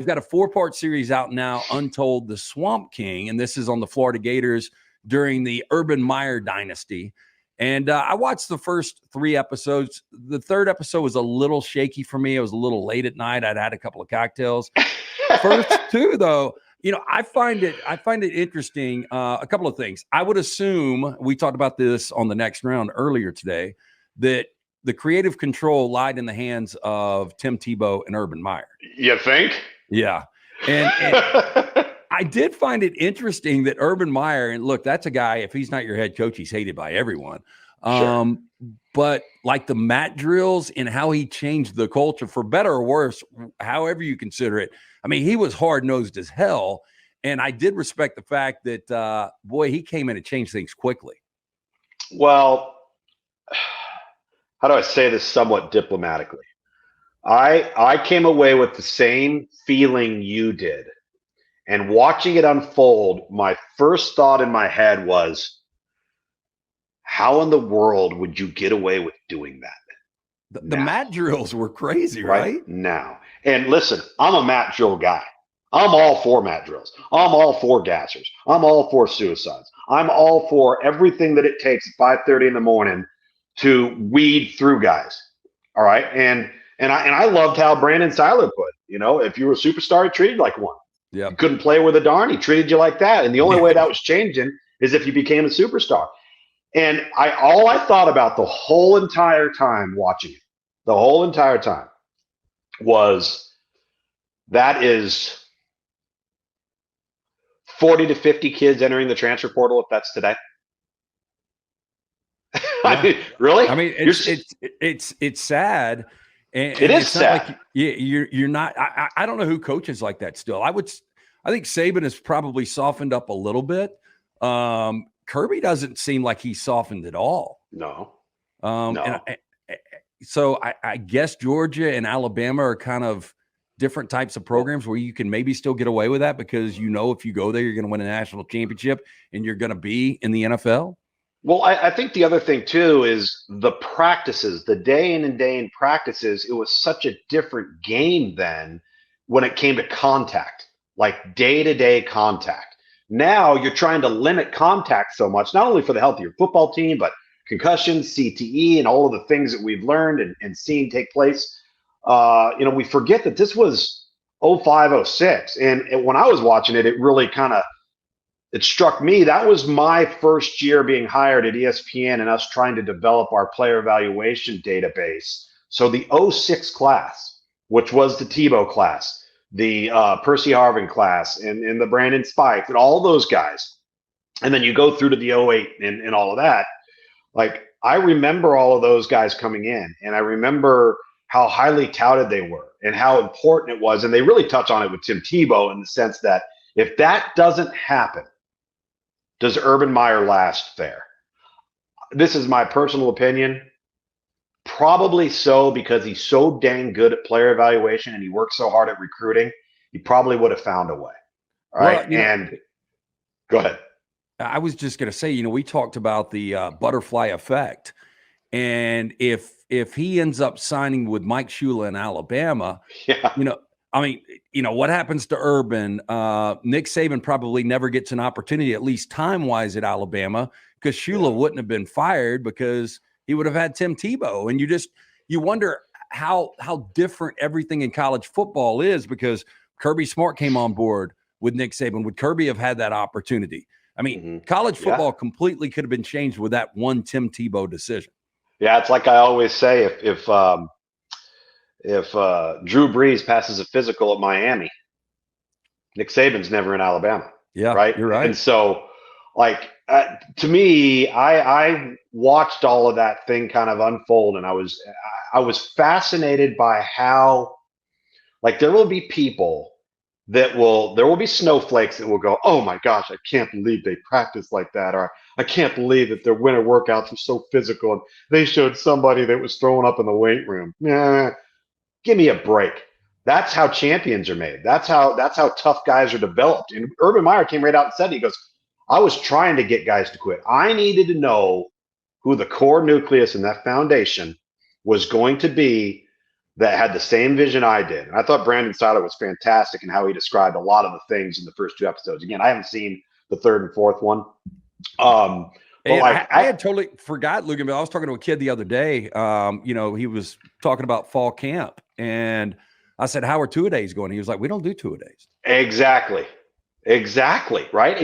got a 4-part series out now, Untold, the Swamp King, and this is on the Florida Gators during the Urban Meyer dynasty. And I watched the first 3 episodes. The 3rd episode was a little shaky for me. It was a little late at night. I'd had a couple of cocktails. First 2, though, I find it interesting. A couple of things. I would assume, we talked about this on the next round earlier today, that the creative control lied in the hands of Tim Tebow and Urban Meyer. You think? Yeah. And I did find it interesting that Urban Meyer, and look, that's a guy, if he's not your head coach, he's hated by everyone. Sure. But like the mat drills and how he changed the culture, for better or worse, however you consider it. I mean, he was hard-nosed as hell. And I did respect the fact that, boy, he came in and changed things quickly. Well, how do I say this somewhat diplomatically? I came away with the same feeling you did. And watching it unfold, my first thought in my head was, how in the world would you get away with doing that? The mat drills were crazy, right? Now. And listen, I'm a mat drill guy. I'm all for mat drills. I'm all for gassers. I'm all for suicides. I'm all for everything that it takes at 5:30 in the morning to weed through guys. All right. And I loved how Brandon Seiler put, if you were a superstar, he treated you like one. Yeah. You couldn't play with a darn, he treated you like that. And the only way that was changing is if you became a superstar. And all I thought about the whole entire time watching it, the whole entire time, was that is 40 to 50 kids entering the transfer portal if that's today. I mean, really? I mean, it's sad. And it is sad. Like you're not. I don't know who coaches like that still. I think Saban has probably softened up a little bit. Kirby doesn't seem like he's softened at all. No. No. So I guess Georgia and Alabama are kind of different types of programs where you can maybe still get away with that because if you go there, you're going to win a national championship and you're going to be in the NFL. Well, I think the other thing, too, is the practices, the day in and day in practices. It was such a different game then when it came to contact, like day-to-day contact. Now you're trying to limit contact so much, not only for the health of your football team, but concussions, CTE, and all of the things that we've learned and seen take place. We forget that this was 05, 06. And when I was watching it, it really it struck me. That was my first year being hired at ESPN and us trying to develop our player evaluation database. So the 06 class, which was the Tebow class, the Percy Harvin class, and the Brandon Spike, and all those guys. And then you go through to the 08 and all of that. Like, I remember all of those guys coming in, and I remember how highly touted they were and how important it was. And they really touch on it with Tim Tebow in the sense that if that doesn't happen, does Urban Meyer last there? This is my personal opinion. Probably so, because he's so dang good at player evaluation and he works so hard at recruiting. He probably would have found a way. All right. Well, go ahead. I was just going to say, we talked about the butterfly effect. And if he ends up signing with Mike Shula in Alabama, what happens to Urban? Nick Saban probably never gets an opportunity, at least time-wise, at Alabama, because Shula wouldn't have been fired because he would have had Tim Tebow. And you wonder how different everything in college football is, because Kirby Smart came on board with Nick Saban. Would Kirby have had that opportunity? I mean, college football completely could have been changed with that one Tim Tebow decision. Yeah, it's like I always say, if Drew Brees passes a physical at Miami, Nick Saban's never in Alabama. Yeah, right. You're right. And so, to me, I watched all of that thing kind of unfold, and I was fascinated by how, there will be people there will be snowflakes that will go, oh my gosh, I can't believe they practice like that, or I can't believe that their winter workouts are so physical and they showed somebody that was throwing up in the weight room. Nah, give me a break. That's how champions are made. That's how tough guys are developed. And Urban Meyer came right out and said, he goes, I was trying to get guys to quit. I needed to know who the core nucleus in that foundation was going to be that had the same vision I did. And I thought Brandon Seiler was fantastic in how he described a lot of the things in the first 2 episodes. Again, I haven't seen the third and fourth one. But And like I had totally forgot Luginbill. I was talking to a kid the other day. He was talking about fall camp, and I said, "How are two-a-days going?" He was like, "We don't do two-a-days." Exactly. Right.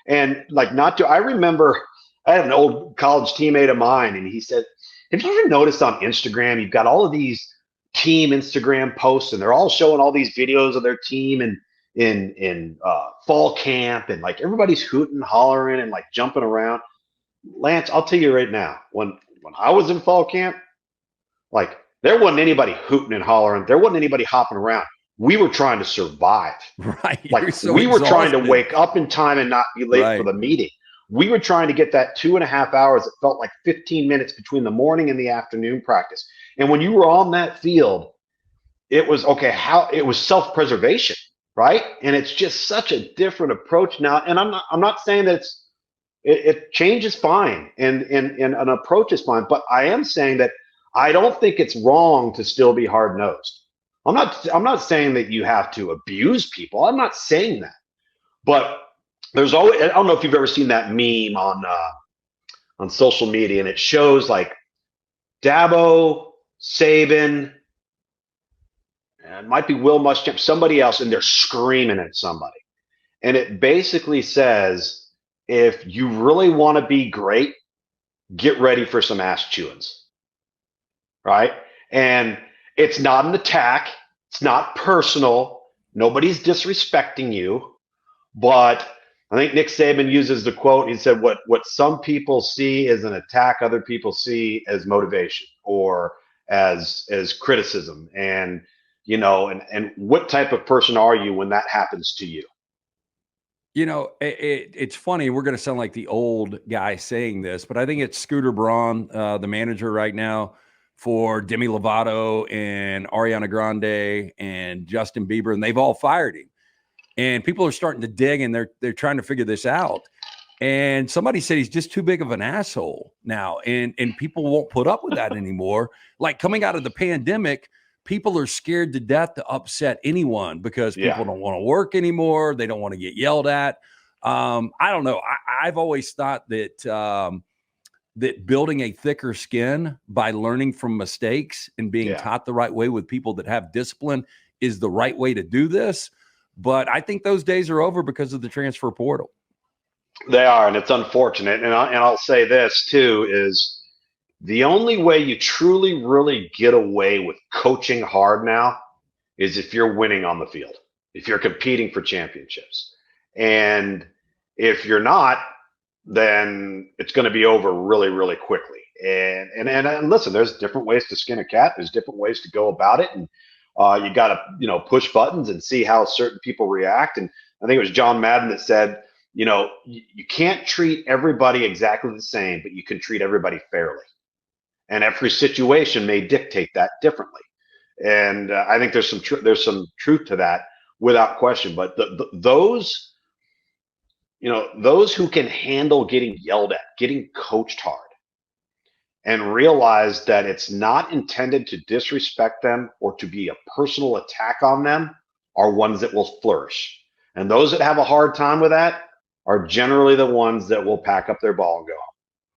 And like not to, I remember I had an old college teammate of mine, and he said, have you ever noticed on Instagram, you've got all of these team Instagram posts, and they're all showing all these videos of their team and in fall camp, and like everybody's hooting, hollering, and like jumping around. Lance, I'll tell you right now, when I was in fall camp, like there wasn't anybody hooting and hollering. There wasn't anybody hopping around. We were trying to survive. Right. Like so we were trying to exhausted. wake up in time and not be late for the meeting. We were trying to get that 2.5 hours. It felt like 15 minutes between the morning and the afternoon practice. And when you were on that field, it was it was self-preservation, right? And it's just such a different approach now. And I'm not saying that it change is fine and an approach is fine, but I am saying that I don't think it's wrong to still be hard-nosed. I'm not saying that you have to abuse people. I'm not saying that. But there's always, I don't know if you've ever seen that meme on social media, and it shows like Tebow, Saban, and it might be Will Muschamp, somebody else, and they're screaming at somebody. And it basically says, if you really want to be great, get ready for some ass chewings. Right? And it's not an attack. It's not personal. Nobody's disrespecting you. But I think Nick Saban uses the quote. He said, what some people see as an attack, other people see as motivation or as criticism. And, and what type of person are you when that happens to you? It's funny. We're going to sound like the old guy saying this, but I think it's Scooter Braun, the manager right now for Demi Lovato and Ariana Grande and Justin Bieber, and they've all fired him. And people are starting to dig, and they're trying to figure this out. And somebody said he's just too big of an asshole now, and people won't put up with that anymore. Like coming out of the pandemic, people are scared to death to upset anyone because people don't want to work anymore. They don't want to get yelled at. I don't know. I've always thought that that building a thicker skin by learning from mistakes and being taught the right way with people that have discipline is the right way to do this. But I think those days are over because of the transfer portal. They are, and it's unfortunate. And I'll say this too, is the only way you truly, really get away with coaching hard now is if you're winning on the field, if you're competing for championships. And if you're not, then it's going to be over really, really quickly. And listen, there's different ways to skin a cat. There's different ways to go about it. And you got to, push buttons and see how certain people react. And I think it was John Madden that said, you can't treat everybody exactly the same, but you can treat everybody fairly. And every situation may dictate that differently. And I think there's some truth to that without question. But those who can handle getting yelled at, getting coached hard, and realize that it's not intended to disrespect them or to be a personal attack on them are ones that will flourish. And those that have a hard time with that are generally the ones that will pack up their ball and go home.